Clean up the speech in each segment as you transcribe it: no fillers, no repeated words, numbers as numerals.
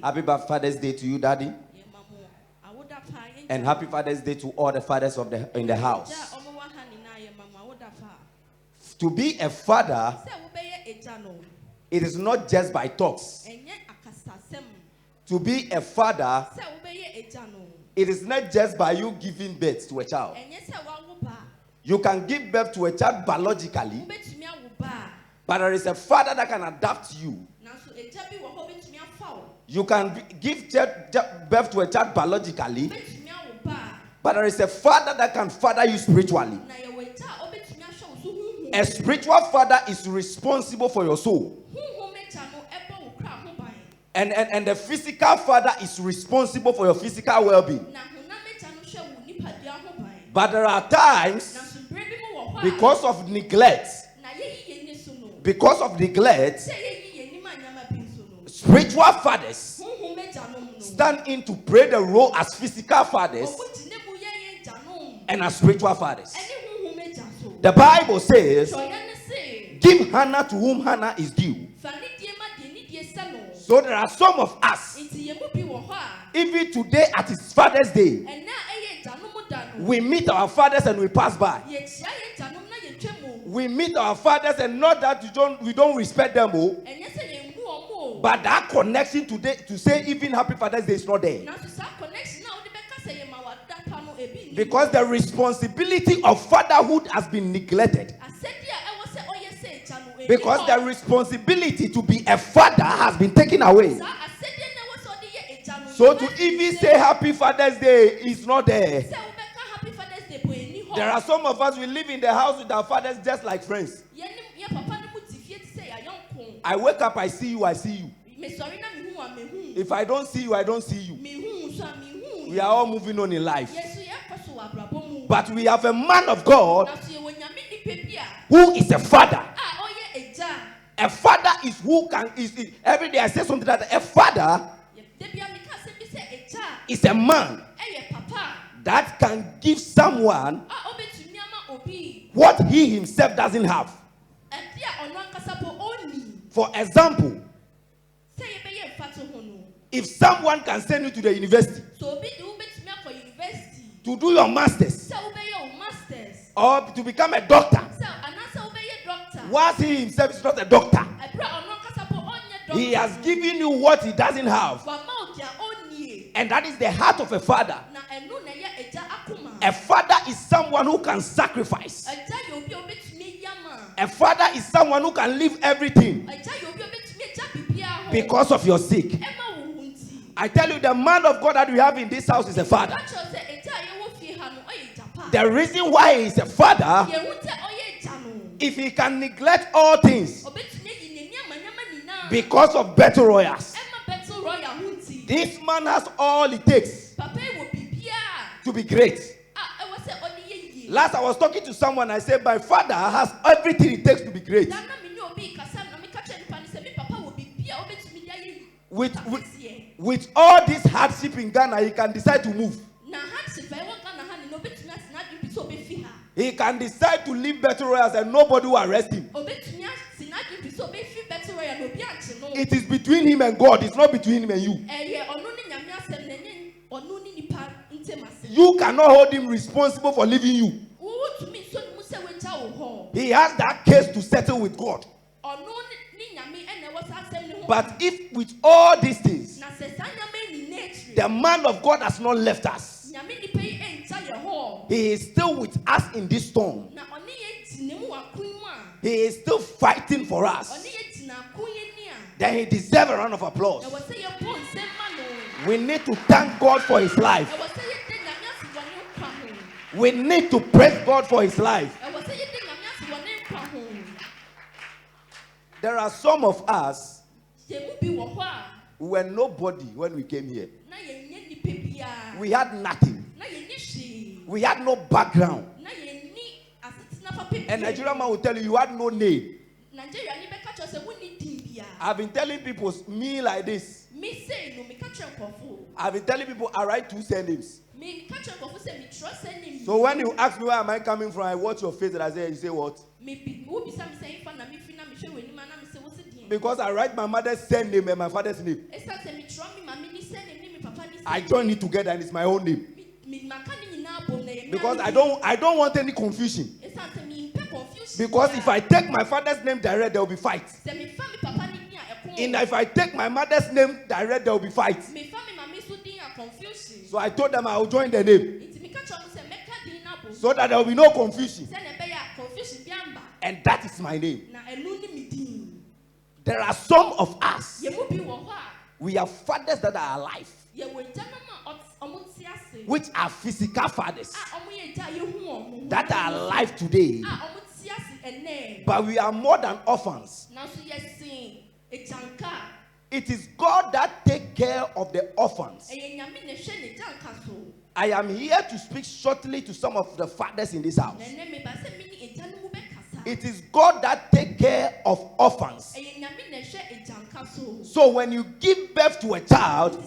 Happy Father's Day to you, Daddy. And happy Father's Day to all the fathers in the house. To be a father, it is not just by talks. To be a father, it is not just by you giving birth to a child. You can give birth to a child biologically, but there is a father that can adapt you. You can give birth to a child biologically, but there is a father that can father you spiritually. A spiritual father is responsible for your soul. And the physical father is responsible for your physical well-being. But there are times, because of neglect, spiritual fathers stand in to play the role as physical fathers and as spiritual fathers. The Bible says, give honor to whom honor is due. So there are some of us, even today at his Father's Day, we meet our fathers and we pass by. We meet our fathers and not that we don't respect them, but that connection today to say even Happy Father's Day is not there. Because the responsibility of fatherhood has been neglected. Because the responsibility to be a father has been taken away. So to even say Happy Father's Day is not there. There are some of us, we live in the house with our fathers just like friends. I wake up, I see you, I see you. If I don't see you, I don't see you. We are all moving on in life. But we have a man of God who is a father. A father is who can, every day I say something that a father is a man that can give someone what he himself doesn't have. For example, if someone can send you to the university to do your masters or to become a doctor, whilst he himself is not a doctor, he has given you what he doesn't have. And that is the heart of a father. A father is someone who can sacrifice. A father is someone who can leave everything because of your sake. I tell you, the man of God that we have in this house is a father. The reason why he is a father, if he can neglect all things because of battle royals, this man has all it takes to be great. Last I was talking to someone, I said, my father has everything it takes to be great. With all this hardship in Ghana, he can decide to move. He can decide to leave battle royals and nobody will arrest him. It is between him and God. It's not between him and you. You cannot hold him responsible for leaving you. He has that case to settle with God. But if with all these things, the man of God has not left us, he is still with us in this storm. He is still fighting for us. Then he deserves a round of applause. We need to thank God for his life. We need to praise God for his life. There are some of us who were nobody when we came here. We had nothing. We had no background. And Nigerian man will tell you, you had no name. I've been telling people, me like this. I've been telling people, I write 2 surnames. So when you ask me where am I coming from, I watch your face and I say, you say what? Because I write my mother's surname and my father's name. I join it together and it's my own name. Because I don't want any confusion. Because if I take my father's name direct, there will be fights. And if I take my mother's name direct, there will be fights. So I told them I will join the name. So that there will be no confusion. And that is my name. There are some of us. We have fathers that are alive, which are physical fathers that are alive today. But we are more than orphans. It is God that takes care of the orphans. I am here to speak shortly to some of the fathers in this house. It is God that takes care of orphans. So when you give birth to a child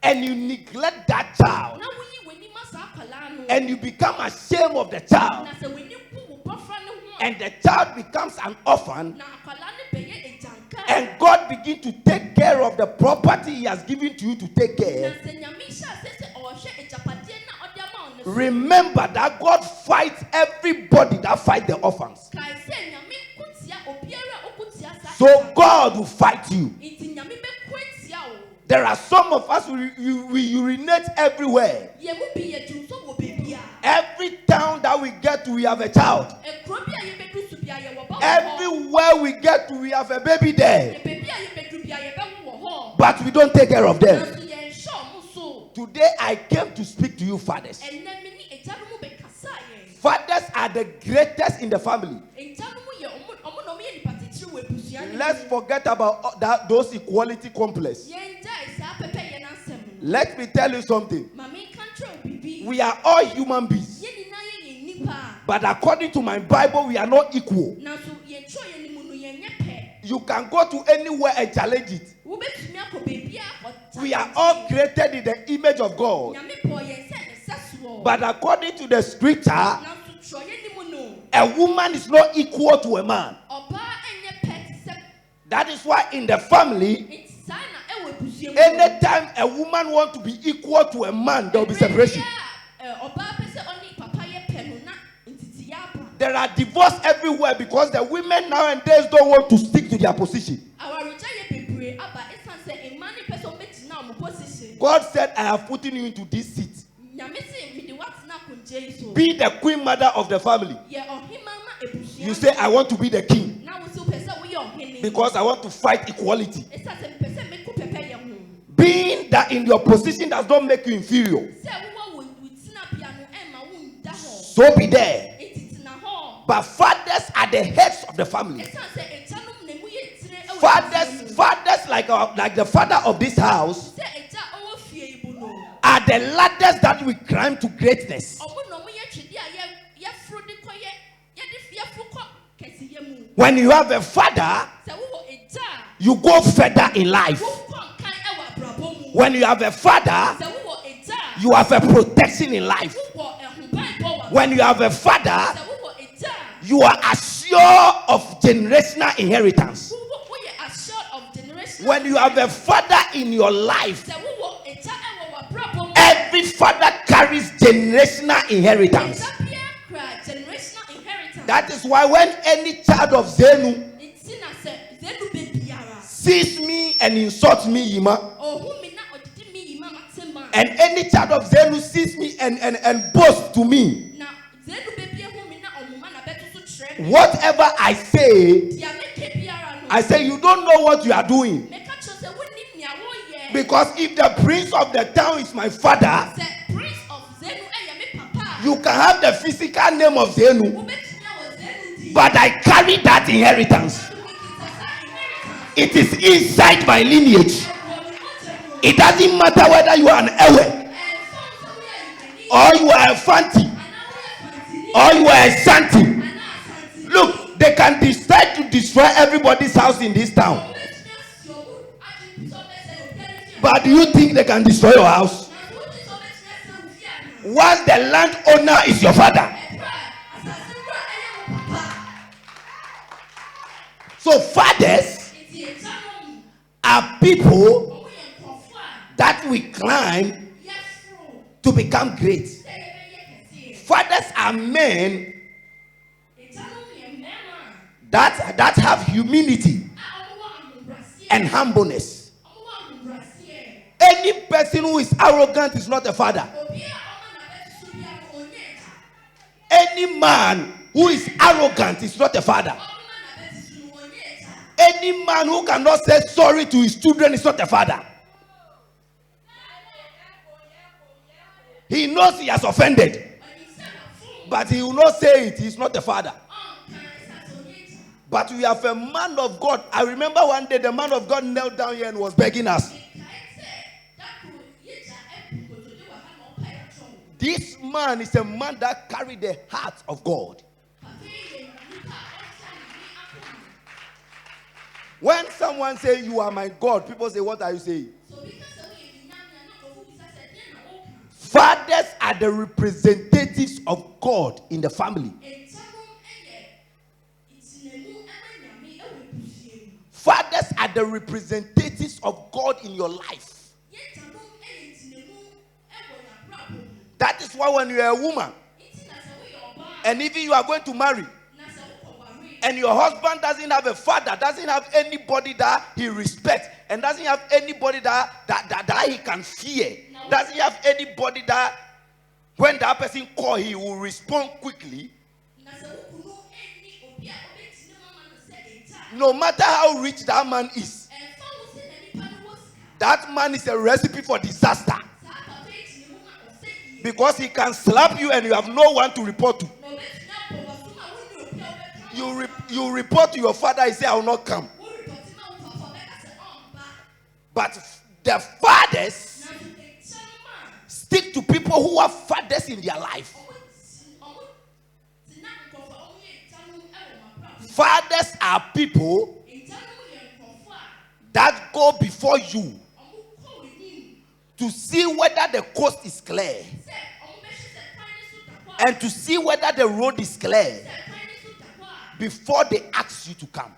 and you neglect that child and you become ashamed of the child and the child becomes an orphan and God begins to take care of the property he has given to you to take care, remember that God fights everybody that fights the orphans. So God will fight you. There are some of us we urinate everywhere. Every town that we get to, we have a child. Everywhere we get to, we have a baby there. But we don't take care of them. Today I came to speak to you fathers. Fathers are the greatest in the family. Let's forget about those equality complex. Let me tell you something. We are all human beings. But according to my Bible, we are not equal. You can go to anywhere and challenge it. We are all created in the image of God. But according to the scripture, a woman is not equal to a man. That is why in the family, anytime a woman wants to be equal to a man, there will be separation. There are divorces everywhere because the women nowadays don't want to stick to their position. God said, I have put you into this seat. Be the queen mother of the family. You say, I want to be the king because I want to fight equality. Being that in your position does not make you inferior. So be there. But fathers are the heads of the family. Fathers like the father of this house are the ladders that we climb to greatness. When you have a father, you go further in life. When you have a father, you have a protection in life. When you have a father, you are assured of generational inheritance. When you have a father in your life, every father carries generational inheritance. That is why when any child of Zenu sees me and insults me, Yima, and any child of Zenu sees me and boasts to me, whatever I say, you don't know what you are doing. Because if the prince of the town is my father, you can have the physical name of Zenu, but I carry that inheritance. It is inside my lineage. It doesn't matter whether you are an Ewe, or you are a Fanti, or you are a Santi. Look, they can decide to destroy everybody's house in this town. But do you think they can destroy your house? Once the landowner is your father. So So fathers are people that we climb to become great. Fathers are men that have humility and humbleness. Any person who is arrogant is not a father. Any man who is arrogant is not a father. Any man who cannot say sorry to his children is not a father. He knows he has offended, but he will not say it. He's not a father. But we have a man of God. I remember one day the man of God knelt down here and was begging us. This man is a man that carried the heart of God. When someone says you are my God, people say, what are you saying? Fathers are the representatives of God in the family. Fathers are the representatives of God in your life. That is why when you are a woman, and even you are going to marry, and your husband doesn't have a father, doesn't have anybody that he respects, and doesn't have anybody that he can fear, doesn't have anybody that when that person calls, he will respond quickly. No matter how rich that man is, that man is a recipe for disaster. Because he can slap you and you have no one to report to. You report to your father, he say, I will not come. But the fathers stick to people who have fathers in their life. Fathers are people that go before you to see whether the coast is clear and to see whether the road is clear before they ask you to come.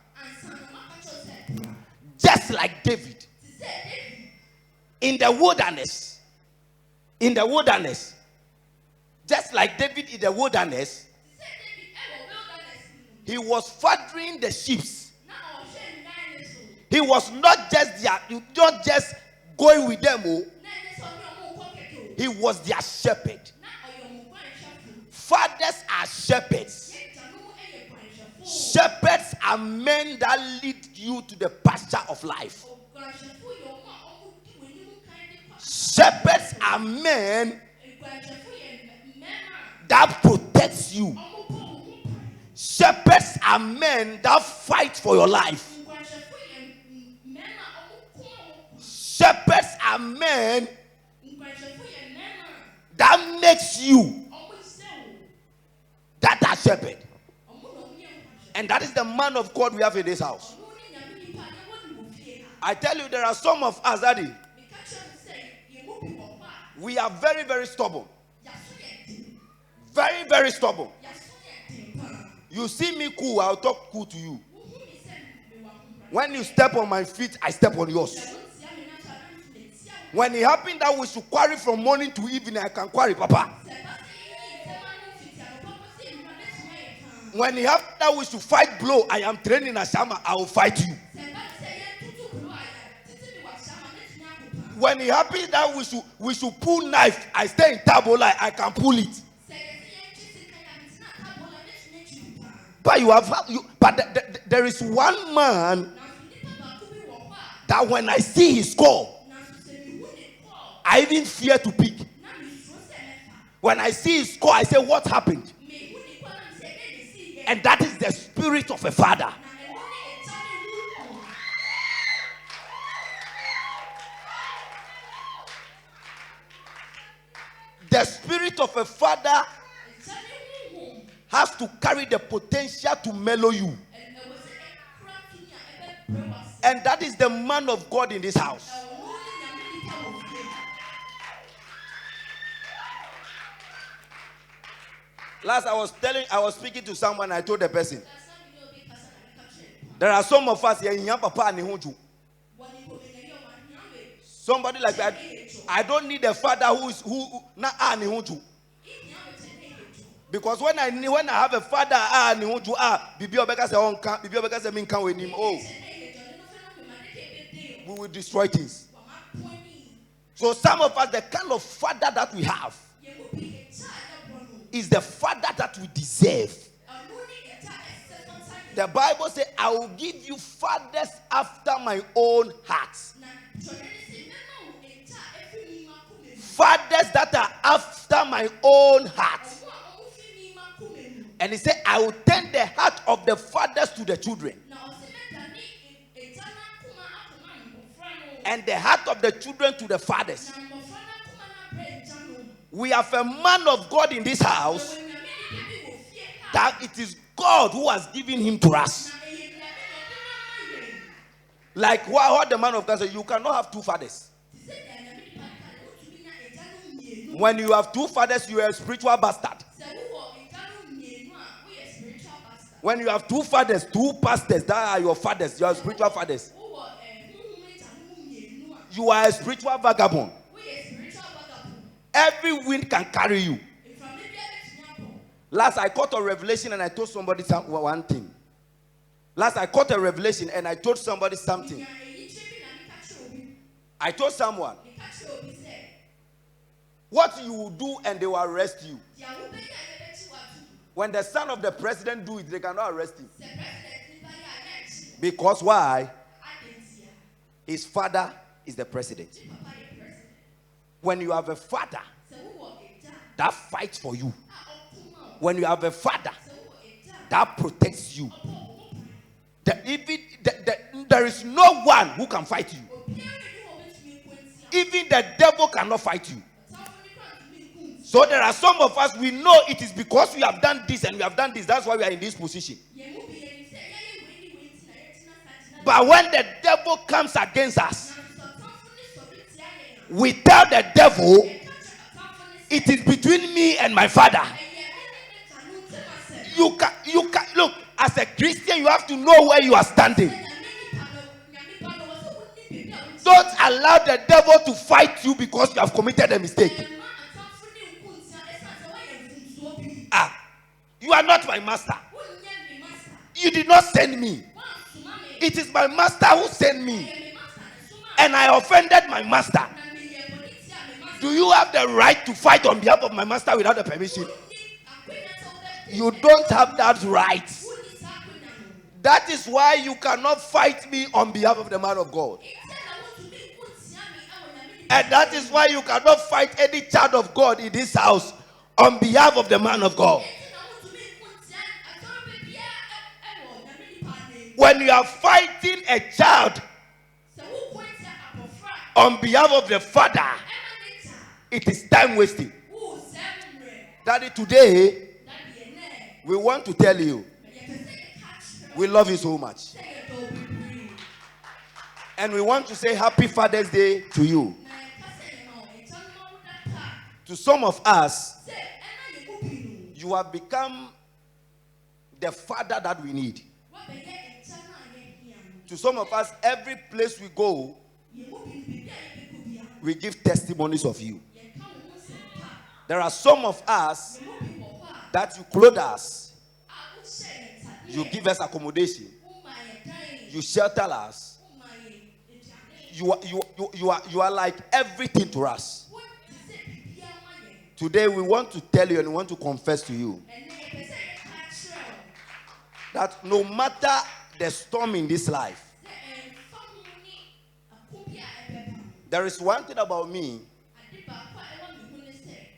Just like David in the wilderness. Just like David in the wilderness, he was fathering the sheep. He was not just going with them. He was their shepherd. Fathers are shepherds. Shepherds are men that lead you to the pasture of life. Shepherds are men that protects you. Shepherds are men that fight for your life. Shepherds are men that makes you that are shepherd. And that is the man of God we have in this house. I tell you, there are some of us that we are very, very stubborn. Very, very stubborn. You see me cool, I'll talk cool to you. When you step on my feet, I step on yours. When it happened that we should quarry from morning to evening, I can quarry, Papa. When it happened that we should fight blow, I am training a shaman, I will fight you. When it happens that we should pull knife, I stay in tabola, I can pull it. But there is one man that when I see his call, I even fear to pick. When I see his call, I say, what happened? And that is the spirit of a father. The spirit of a father has to carry the potential to mellow you. And that is the man of God in this house. Last I was speaking to someone, I told the person There are some of us here in Papa. Somebody like that. I don't need a father who na because when I have a father bibi obeka say onka bibi obeka say me nkan we nim we will destroy things. So some of us, the kind of father that we have is the father that we deserve. The Bible says, I will give you fathers after my own heart. Fathers that are after my own heart. And he said, I will turn the heart of the fathers to the children, and the heart of the children to the fathers. We have a man of God in this house that it is God who has given him to us. Like what the man of God said, you cannot have two fathers. When you have two fathers, you are a spiritual bastard. When you have two fathers, two pastors, that are your fathers, you are spiritual fathers. You are a spiritual vagabond. Every wind can carry you. Last, I caught a revelation and I told somebody one thing. Last, I caught a revelation and I told somebody something. I told someone what you will do and they will arrest you. When the son of the president do it, they cannot arrest him. Because why? His father is the president. When you have a father that fights for you, when you have a father that protects you, there is no one who can fight you. Even the devil cannot fight you. So there are some of us, we know it is because we have done this and we have done this. That's why we are in this position. But when the devil comes against us, we tell the devil, it is between me and my father. You can look, as a Christian, you have to know where you are standing. Don't allow the devil to fight you because you have committed a mistake. You are not my master. You did not send me. It is my master who sent me. And I offended my master. Do you have the right to fight on behalf of my master without the permission? You don't have that right. That is why you cannot fight me on behalf of the man of God. And that is why you cannot fight any child of God in this house on behalf of the man of God. When you are fighting a child on behalf of the father, it is time wasting. Daddy, today we want to tell you we love you so much. And we want to say Happy Father's Day to you. To some of us, you have become the father that we need. To some of us, every place we go, we give testimonies of you. There are some of us that you clothe us, you give us accommodation, you shelter us, you are like everything to us. Today we want to tell you and we want to confess to you that no matter the storm in this life, there is one thing about me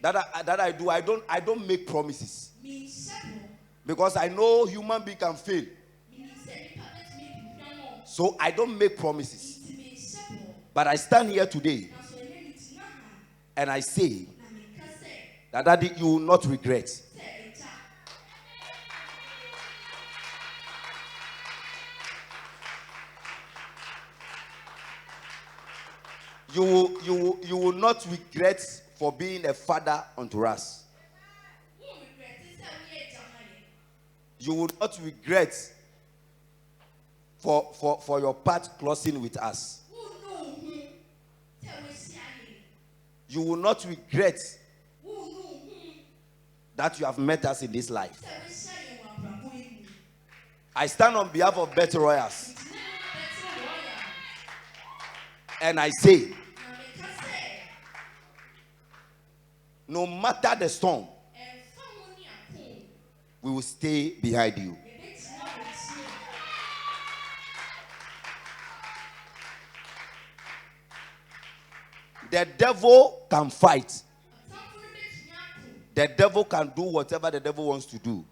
that I do. I don't make promises because I know human being can fail. So I don't make promises. But I stand here today and I say that Daddy, you will not regret. You will not regret for being a father unto us. You will not regret for your path crossing with us. You will not regret that you have met us in this life. I stand on behalf of Better Royals and I say, no matter the storm, we will stay behind you. The devil can fight. The devil can do whatever the devil wants to do.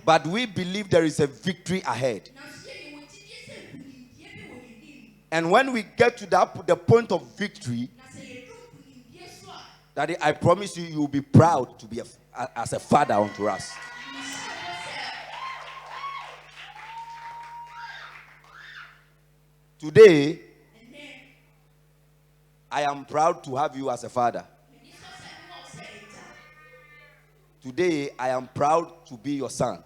But we believe there is a victory ahead. And when we get to the point of victory, Daddy, I promise you, you will be proud to be as a father unto us. Today, I am proud to have you as a father. Today, I am proud to be your son.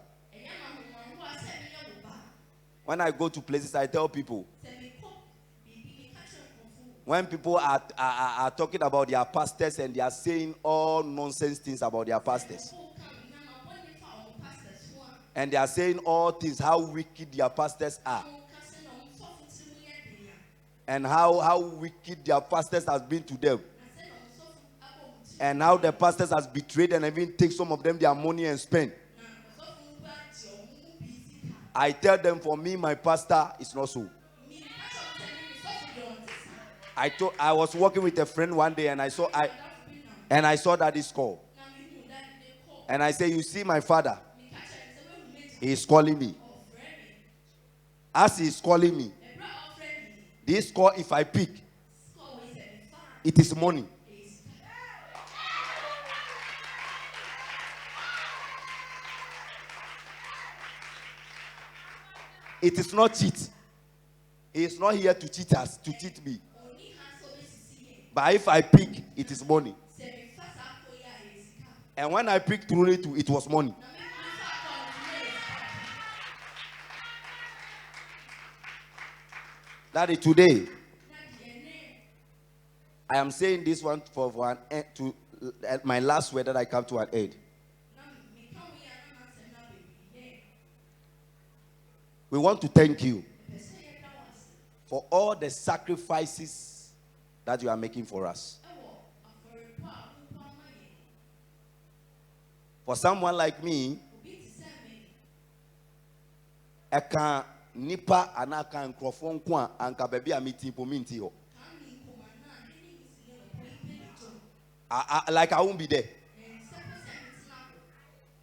When I go to places, I tell people, when people are talking about their pastors and they are saying all nonsense things about their pastors, and they are saying all things, how wicked their pastors are, and how wicked their pastors has been to them, and how the pastors has betrayed and even take some of them their money and spend. I tell them, for me, my pastor is not so. I was working with a friend one day and I saw that this call. And I say, you see my father, he is calling me. As he is calling me, this call, if I pick, it is money. It is not cheat. He is not here to cheat us, to cheat me. But if I pick, it is money. And when I picked through it was money. Daddy, today, I am saying this one for an end to my last word that I come to an end. We want to thank you for all the sacrifices that you are making for us. For someone like me, eka nipa anaka nkrofon kwa anka baby amiti pominti ho. Like I won't be there.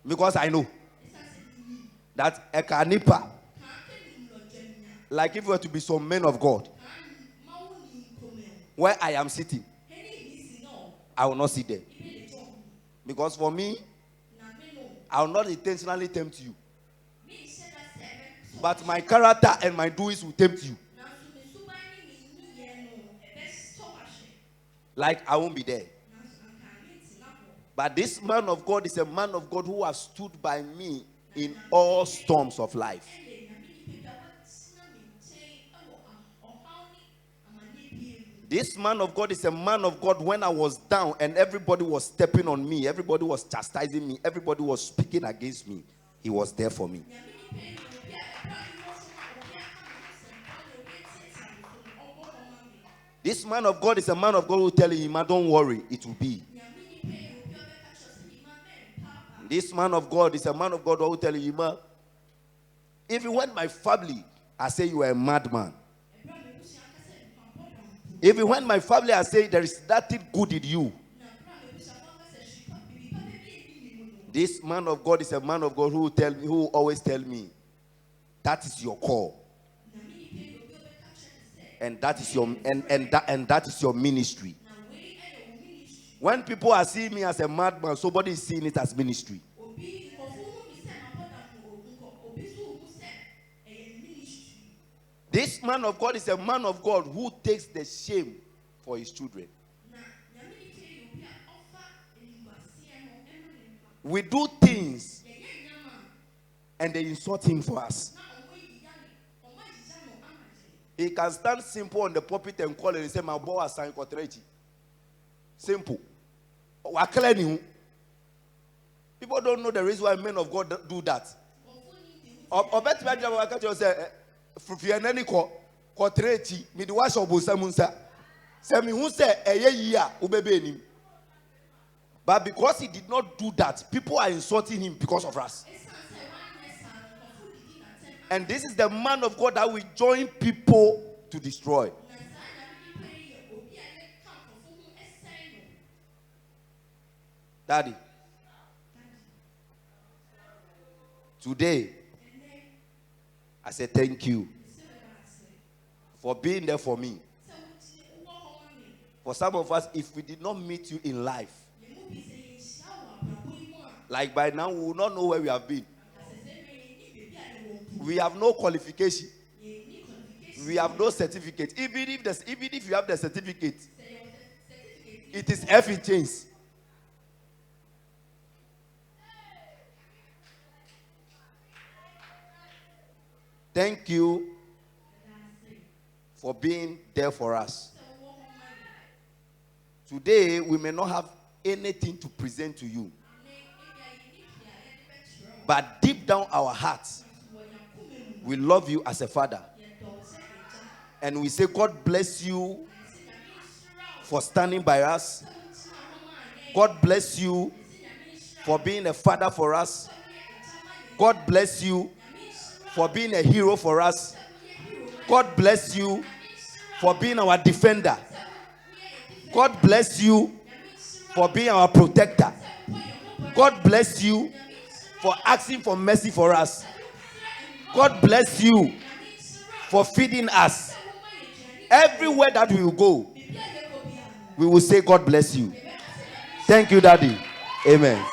Because I know that eka nipa, like if we were to be some men of God, where I am sitting, I will not sit there. Because for me, I will not intentionally tempt you. But my character and my doings will tempt you. Like I won't be there. But this man of God is a man of God who has stood by me in all storms of life. This man of God is a man of God. When I was down and everybody was stepping on me, everybody was chastising me, everybody was speaking against me, he was there for me. This man of God is a man of God who tell him, don't worry, it will be. This man of God is a man of God who tell him, even when my family, I say you are a madman. Even when my family, I say there is nothing good in you. This man of God is a man of God who always tell me, that is your call. And that is your and that is your ministry. When people are seeing me as a madman, somebody is seeing it as ministry. This man of God is a man of God who takes the shame for his children. We do things and they insult him for us. He can stand simple on the pulpit and call and say, my boy has signed contract. Simple. People don't know the reason why men of God do that. Or better, I can say, if you are any contract, me the wash of Bosamunsa. Say me who say a year, ubebe. But because he did not do that, people are insulting him because of us. And this is the man of God that will join people to destroy. Daddy, today, I say thank you for being there for me. For some of us, if we did not meet you in life, like by now, we will not know where we have been. We have no qualification. We have no certificate. Even if you have the certificate, it is efficient. Thank you for being there for us. Today, we may not have anything to present to you. But deep down our hearts, we love you as a father. And we say, God bless you for standing by us. God bless you for being a father for us. God bless you for being a hero for us. God bless you for being our defender. God bless you for being our protector. God bless you for asking for mercy for us. God bless you for feeding us. Everywhere that we will go, we will say, God bless you. Thank you, Daddy. Amen.